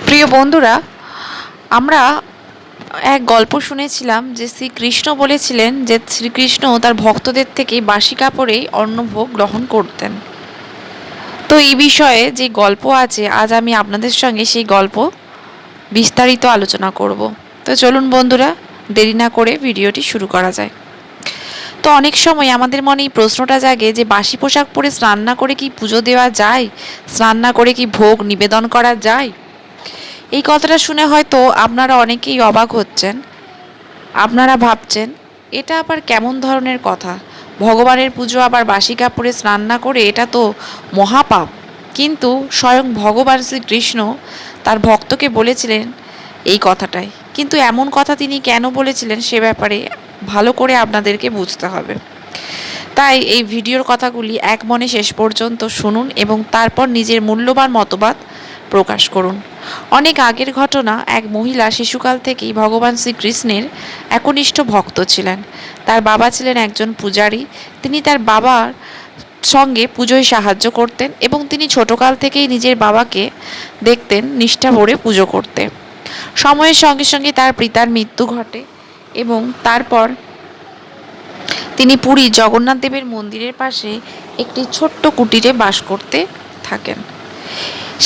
প্রিয় বন্ধুরা, আমরা এক গল্প শুনেছিলাম যে শ্রীকৃষ্ণ বলেছিলেন যে শ্রীকৃষ্ণ তার ভক্তদের থেকে বাসি কাপড়েই অন্নভোগ গ্রহণ করতেন। তো এই বিষয়ে যে গল্প আছে, আজ আমি আপনাদের সঙ্গে সেই গল্প বিস্তারিত আলোচনা করব। তো চলুন বন্ধুরা, দেরি না করে ভিডিওটি শুরু করা যায়। তো অনেক সময় আমাদের মনে এই প্রশ্নটা জাগে যে বাসি পোশাক পরে স্নান না করে কি পুজো দেওয়া যায়? স্নান না করে কি ভোগ নিবেদন করা যায়? এই কথাটা শুনে হয়তো আপনারা অনেকেই অবাক হচ্ছেন। আপনারা ভাবছেন, এটা আবার কেমন ধরনের কথা? ভগবানের পুজো আবার বাসি কাপড়ে স্নান না করে, এটা তো মহাপাপ। কিন্তু স্বয়ং ভগবান শ্রীকৃষ্ণ তার ভক্তকে বলেছিলেন এই কথাটাই। কিন্তু এমন কথা তিনি কেন বলেছিলেন সে ব্যাপারে ভালো করে আপনাদেরকে বুঝতে হবে। তাই এই ভিডিওর কথাগুলি এক মনে শেষ পর্যন্ত শুনুন এবং তারপর নিজের মূল্যবান মতবাদ প্রকাশ করুন। অনেক আগের ঘটনা। এক মহিলা শিশুকাল থেকেই ভগবান শ্রীকৃষ্ণের একনিষ্ঠ ভক্ত ছিলেন। তার বাবা ছিলেন একজন পূজারী। তিনি তার বাবার সঙ্গে পুজোয় সাহায্য করতেন এবং তিনি ছোটকাল থেকেই নিজের বাবাকে দেখতেন নিষ্ঠা ভরে পুজো করতে। সময়ের সঙ্গে সঙ্গে তার পিতার মৃত্যু ঘটে এবং তারপর তিনি পুরীর জগন্নাথ দেবের মন্দিরের পাশে একটি ছোট্ট কুটিরে বাস করতে থাকেন।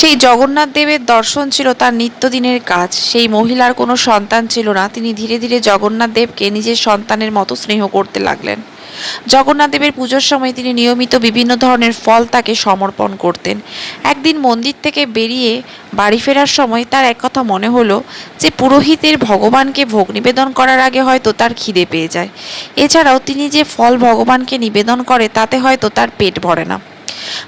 সেই জগন্নাথ দেবের দর্শন ছিল তার নিত্যদিনের কাজ। সেই মহিলার কোনো সন্তান ছিল না। তিনি ধীরে ধীরে জগন্নাথ দেবকে নিজের সন্তানের মতো স্নেহ করতে লাগলেন। জগন্নাথ দেবের পুজোর সময় তিনি নিয়মিত বিভিন্ন ধরনের ফল তাকে সমর্পণ করতেন। একদিন মন্দির থেকে বেরিয়ে বাড়ি ফেরার সময় তার এক কথা মনে হলো যে পুরোহিতের ভগবানকে ভোগ নিবেদন করার আগে হয়তো তার খিদে পেয়ে যায়। এছাড়াও তিনি যে ফল ভগবানকে নিবেদন করে তাতে হয়তো তার পেট ভরে না।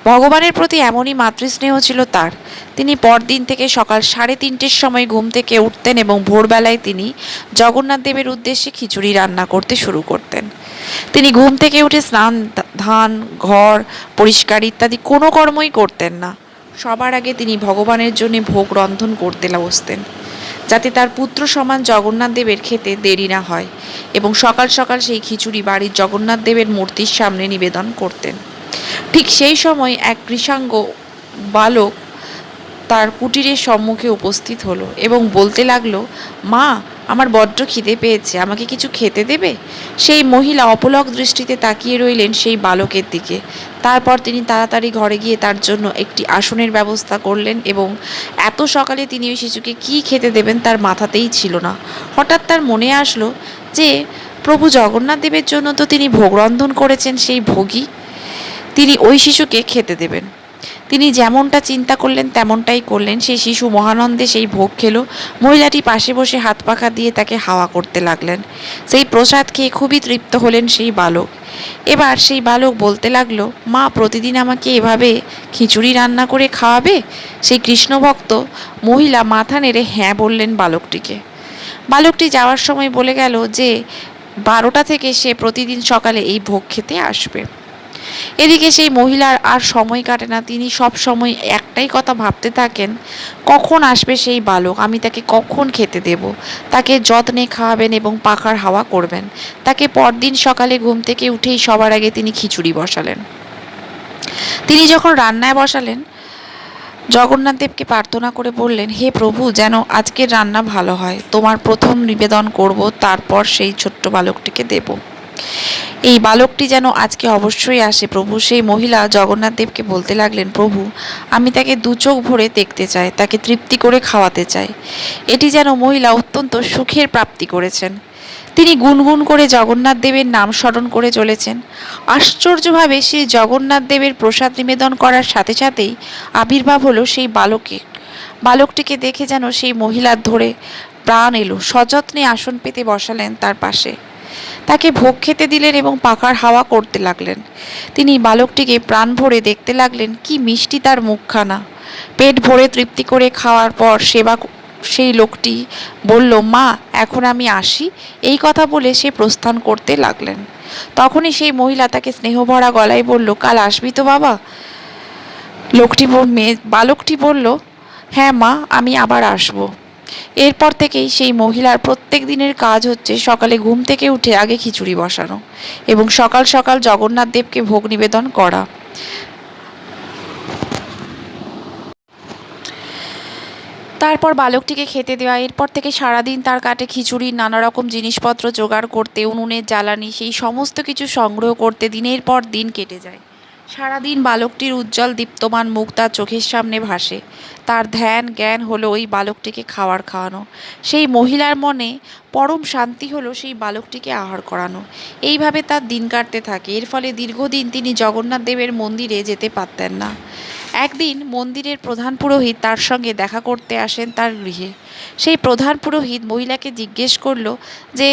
ভগবানের প্রতি এমনই মাতৃস্নেহ ছিল তার। তিনি পরদিন থেকে সকাল 3:30-র সময় ঘুম থেকে উঠতেন এবং ভোরবেলায় তিনি জগন্নাথ দেবের উদ্দেশ্যে খিচুড়ি রান্না করতে শুরু করতেন। তিনি ঘুম থেকে উঠে স্নান, ধান, ঘর পরিষ্কার ইত্যাদি কোনো কর্মই করতেন না। সবার আগে তিনি ভগবানের জন্য ভোগ রন্ধন করতে বসতেন, যাতে তার পুত্র সমান জগন্নাথ দেবের খেতে দেরি না হয়, এবং সকাল সকাল সেই খিচুড়ি বাড়ির জগন্নাথ দেবের মূর্তির সামনে নিবেদন করতেন। ঠিক সেই সময় এক কৃষ্ণাঙ্গ বালক তার কুটিরের সম্মুখে উপস্থিত হলো এবং বলতে লাগলো, মা, আমার বড্ড খিদে পেয়েছে, আমাকে কিছু খেতে দেবে? সেই মহিলা অপলক দৃষ্টিতে তাকিয়ে রইলেন সেই বালকের দিকে। তারপর তিনি তাড়াতাড়ি ঘরে গিয়ে তার জন্য একটি আসনের ব্যবস্থা করলেন এবং এত সকালে তিনি ওই শিশুকে কী খেতে দেবেন তার মাথাতেই ছিল না। হঠাৎ তার মনে আসলো যে প্রভু জগন্নাথ দেবের জন্য তো তিনি ভোগ রন্ধন করেছেন, সেই ভোগই তিনি ওই শিশুকে খেতে দেবেন। তিনি যেমনটা চিন্তা করলেন তেমনটাই করলেন। সেই শিশু মহানন্দে সেই ভোগ খেলো। মহিলাটি পাশে বসে হাত পাখা দিয়ে তাকে হাওয়া করতে লাগলেন। সেই প্রসাদ খেয়ে খুবই তৃপ্ত হলেন সেই বালক। এবার সেই বালক বলতে লাগলো, মা, প্রতিদিন আমাকে এভাবে খিচুড়ি রান্না করে খাওয়াবে? সেই কৃষ্ণভক্ত মহিলা মাথা নেড়ে হ্যাঁ বললেন বালকটিকে। বালকটি যাওয়ার সময় বলে গেল যে 12টা থেকে সে প্রতিদিন সকালে এই ভোগ খেতে আসবে। এদিকে সেই মহিলার আর সময় কাটে না। তিনি সব সময় একটাই কথা ভাবতে থাকেন, কখন আসবে সেই বালক, আমি তাকে কখন খেতে দেব। তাকে যত্নে খাওয়াবেন এবং পাখার হাওয়া করবেন। তাকে পরদিন সকালে ঘুম থেকে উঠেই সবার আগে তিনি খিচুড়ি বসালেন। তিনি যখন রান্নায় বসালেন, জগন্নাথ দেবকে প্রার্থনা করে বললেন, হে প্রভু, যেন আজকের রান্না ভালো হয়। তোমার প্রথম নিবেদন করব, তারপর সেই ছোট্ট বালকটিকে দেব। এই বালকটি যেন আজকে অবশ্যই আসে প্রভু। সেই মহিলা জগন্নাথ দেবকে বলতে লাগলেন, প্রভু, আমি তাকে দু চোখ ভরে দেখতে চাই, তাকে তৃপ্তি করে খাওয়াতে চাই। এটি যেন মহিলা অত্যন্ত সুখের প্রাপ্তি করেছেন। তিনি গুনগুন করে জগন্নাথ দেবের নাম স্মরণ করে চলেছেন। আশ্চর্যভাবে সেই জগন্নাথ দেবের প্রসাদ নিবেদন করার সাথে সাথেই আবির্ভাব হলো সেই বালকটিকে দেখে যেন সেই মহিলার ধরে প্রাণ এলো। সযত্নে আসন পেতে বসালেন তার পাশে। তাকে ভোগ খেতে দিলেন এবং পাখার হাওয়া করতে লাগলেন। তিনি বালকটিকে প্রাণ ভরে দেখতে লাগলেন, কি মিষ্টি তার মুখখানা। পেট ভরে তৃপ্তি করে খাওয়ার পর সেই লোকটি বলল, মা, এখন আমি আসি। এই কথা বলে সে প্রস্থান করতে লাগলেন। তখনই সেই মহিলা তাকে স্নেহভরা গলায় বলল, কাল আসবি তো বাবা? বালকটি বলল, হ্যাঁ মা, আমি আবার আসবো। এরপর থেকেই সেই মহিলার প্রত্যেক দিনের কাজ হচ্ছে সকালে ঘুম থেকে উঠে আগে খিচুড়ি বসানো এবং সকাল সকাল জগন্নাথ দেবকে ভোগ নিবেদন করা। তারপর বালকটিকে খেতে দেওয়া। এরপর থেকে সারাদিন তার কাটে খিচুড়ি, নানা রকম জিনিসপত্র জোগাড় করতে, উনুনের জ্বালানি, সেই সমস্ত কিছু সংগ্রহ করতে দিনের পর দিন কেটে যায়। সারাদিন বালকটির উজ্জ্বল দীপ্তমান মুখ তার চোখের সামনে ভাসে। তার ধ্যান জ্ঞান হলো ওই বালকটিকে খাওয়ানো। সেই মহিলার মনে পরম শান্তি হলো সেই বালকটিকে আহার করানো। এইভাবে তার দিন কাটতে থাকে। এর ফলে দীর্ঘদিন তিনি জগন্নাথ দেবের মন্দিরে যেতে পারতেন না। একদিন মন্দিরের প্রধান পুরোহিত তার সঙ্গে দেখা করতে আসেন তার গৃহে। সেই প্রধান পুরোহিত মহিলাকে জিজ্ঞেস করল যে,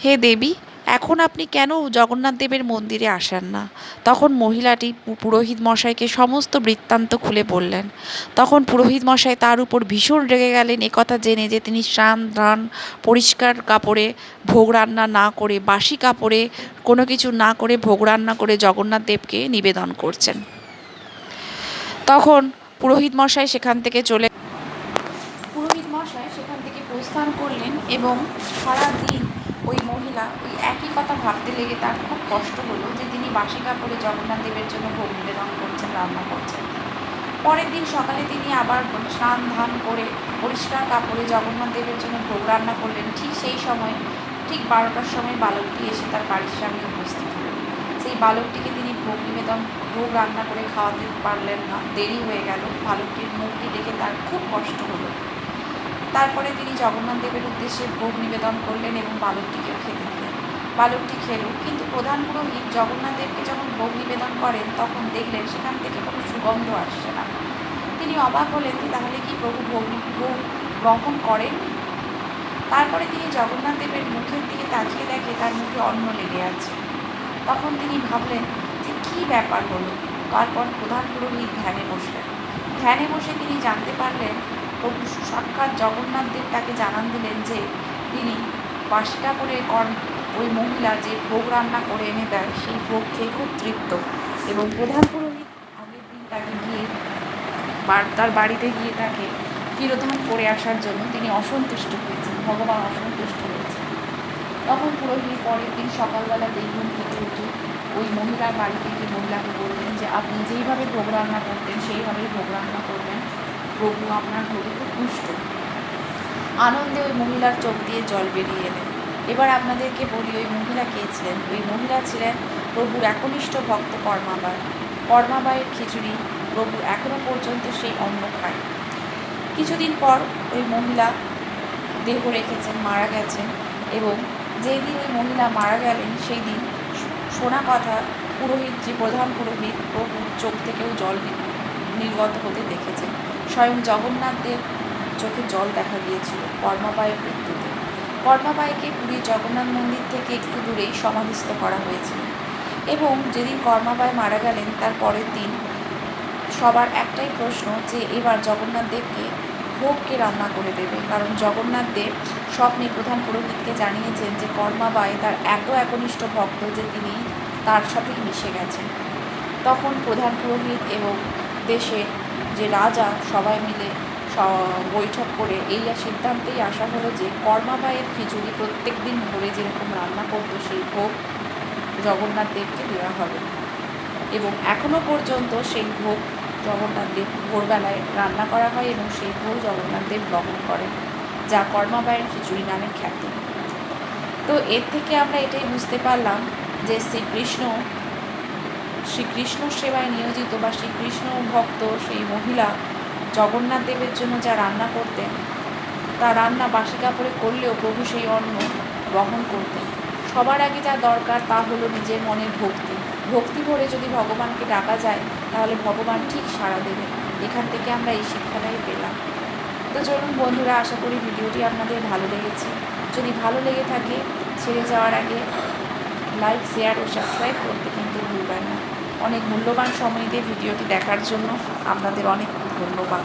হে দেবী, এখন আপনি কেন জগন্নাথ দেবের মন্দিরে আসেন না? তখন মহিলাটি পুরোহিত মশাইকে সমস্ত বৃত্তান্ত খুলে বললেন। তখন পুরোহিত মশাই তার উপর ভীষণ রেগে গেলেন একথা জেনে যে তিনি স্নান ধান পরিষ্কার কাপড়ে ভোগ রান্না না করে, বাসি কাপড়ে কোনো কিছু না করে ভোগ রান্না করে জগন্নাথ দেবকে নিবেদন করছেন। তখন পুরোহিত মশাই সেখান থেকে প্রস্থান করলেন এবং সারাদিন ওই মহিলা ওই একই কথা ভাবতে লেগে তার খুব কষ্ট হলো যে তিনি বাসি কাপড়ে জগন্নাথ দেবের জন্য ভোগ নিবেদন করছেন, রান্না করছেন। পরের দিন সকালে তিনি আবার স্নান ধান করে পরিষ্কার কাপড়ে জগন্নাথ দেবের জন্য ভোগ রান্না করলেন। ঠিক সেই সময়, ঠিক 12টার সময় বালকটি এসে তার বাড়ির সামনে উপস্থিত হলেন। সেই বালকটিকে তিনি ভোগ রান্না করে খাওয়াতে পারলেন না, দেরি হয়ে গেল। বালকটির মুখটি দেখে তার খুব কষ্ট হলো। তারপরে তিনি জগন্নাথ দেবের উদ্দেশ্যে ভোগ নিবেদন করলেন এবং বালকটিকেও খেতে দিলেন। বালকটি খেল, কিন্তু প্রধান পুরোহিত জগন্নাথ দেবকে যখন ভোগ নিবেদন করেন তখন দেখলেন সেখান থেকে কোনো সুগন্ধ আসছে না। তিনি অবাক হলেন যে তাহলে কি প্রভু ভোগ গ্রহণ করেন? তারপরে তিনি জগন্নাথ দেবের মুখের দিকে তাকিয়ে দেখে তার মুখে অন্ন লেগে আছে। তখন তিনি ভাবলেন যে কী ব্যাপার হলো। তারপর প্রধান পুরোহিত ধ্যানে বসে তিনি জানতে পারলেন প্রভু সাক্ষাৎ জগন্নাথ দেব তাকে জানান দিলেন যে তিনি বাসি কাপড়ে ওই মহিলা যে ভোগ রান্না করে এনে দেয় সেই ভোগ খেয়ে খুব তৃপ্ত। এবং প্রধান পুরোহিত আগের দিন তাকে তার বাড়িতে গিয়ে তাকে তিরোধান করে আসার জন্য তিনি অসন্তুষ্ট হয়েছেন, ভগবান অসন্তুষ্ট হয়েছেন। তখন পুরোহিত পরের দিন সকালবেলা ঘুম থেকে উঠে ওই মহিলার বাড়িতে গিয়ে মহিলাকে বললেন যে আপনি যেইভাবে ভোগ রান্না করতেন সেইভাবেই ভোগ রান্না করবেন, প্রভু আপনার ভোগে খুব তুষ্ট। আনন্দে ওই মহিলার চোখ দিয়ে জল বেরিয়ে এলেন। এবার আপনাদেরকে বলি ওই মহিলা কে ছিলেন। ওই মহিলা ছিলেন প্রভুর একনিষ্ঠ ভক্ত কর্মাবাইয়ের খিচুড়ি প্রভু এখনও পর্যন্ত সেই অন্ন খায়। কিছুদিন পর ওই মহিলা দেহ রেখেছেন, মারা গেছেন। এবং যেই দিন ওই মহিলা মারা গেলেন সেই দিন শোনা কথা পুরোহিত, যে প্রধান পুরোহিত, প্রভুর চোখ থেকেও জল নির্গত হতে দেখেছেন। স্বয়ং জগন্নাথ দেব চোখে জল দেখা গিয়েছিল কর্মাবাইয়ের মৃত্যুতে। কর্মাবাইকে পুরী জগন্নাথ মন্দির থেকে একটু দূরেই সমাধিস্থ করা হয়েছিল। এবং যেদিন কর্মাবাই মারা গেলেন তার পরের দিন সবার একটাই প্রশ্ন যে এবার জগন্নাথ দেবকে ভোগ কে রান্না করে দেবে। কারণ জগন্নাথ দেব স্বপ্নে প্রধান পুরোহিতকে জানিয়েছেন যে কর্মাবাই তার এত একনিষ্ঠ ভক্ত যে তিনি তার সাথেই মিশে গেছেন। তখন প্রধান পুরোহিত এবং দেশের যে রাজা সবাই মিলে বৈঠক করে এই সিদ্ধান্তেই আসা হলো যে কর্মাবাইয়ের খিচুড়ি প্রত্যেক দিন ভোরে যেরকম রান্না করতো সেই ভোগ জগন্নাথ দেবকে দেওয়া হবে। এবং এখনও পর্যন্ত সেই ভোগ জগন্নাথ দেব ভোরবেলায় রান্না করা হয় এবং সেই ভোগ জগন্নাথ দেব গ্রহণ করেন, যা কর্মাবাইয়ের খিচুড়ি নামে খ্যাত। তো এর থেকে আমরা এটাই বুঝতে পারলাম যে শ্রীকৃষ্ণ সেবায় নিয়োজিত বা শ্রীকৃষ্ণ ভক্ত সেই মহিলা জগন্নাথ দেবের জন্য যা রান্না করতেন তা রান্না বাসি কাপড়ে করলেও প্রভু সেই অন্ন গ্রহণ করতেন। সবার আগে যা দরকার তা হলো নিজের মনের ভক্তি ভরে যদি ভগবানকে ডাকা যায় তাহলে ভগবান ঠিক সাড়া দেবেন। এখান থেকে আমরা এই শিক্ষাটাই পেলাম। তো চলুন বন্ধুরা, আশা করি ভিডিওটি আপনাদের ভালো লেগেছে। যদি ভালো লেগে থাকে ছেড়ে যাওয়ার আগে লাইক, শেয়ার ও সাবস্ক্রাইব করতে কিন্তু ভুলবেন না। অনেক মূল্যবান সময় দিয়ে ভিডিওটি দেখার জন্য আপনাদের অনেক ধন্যবাদ।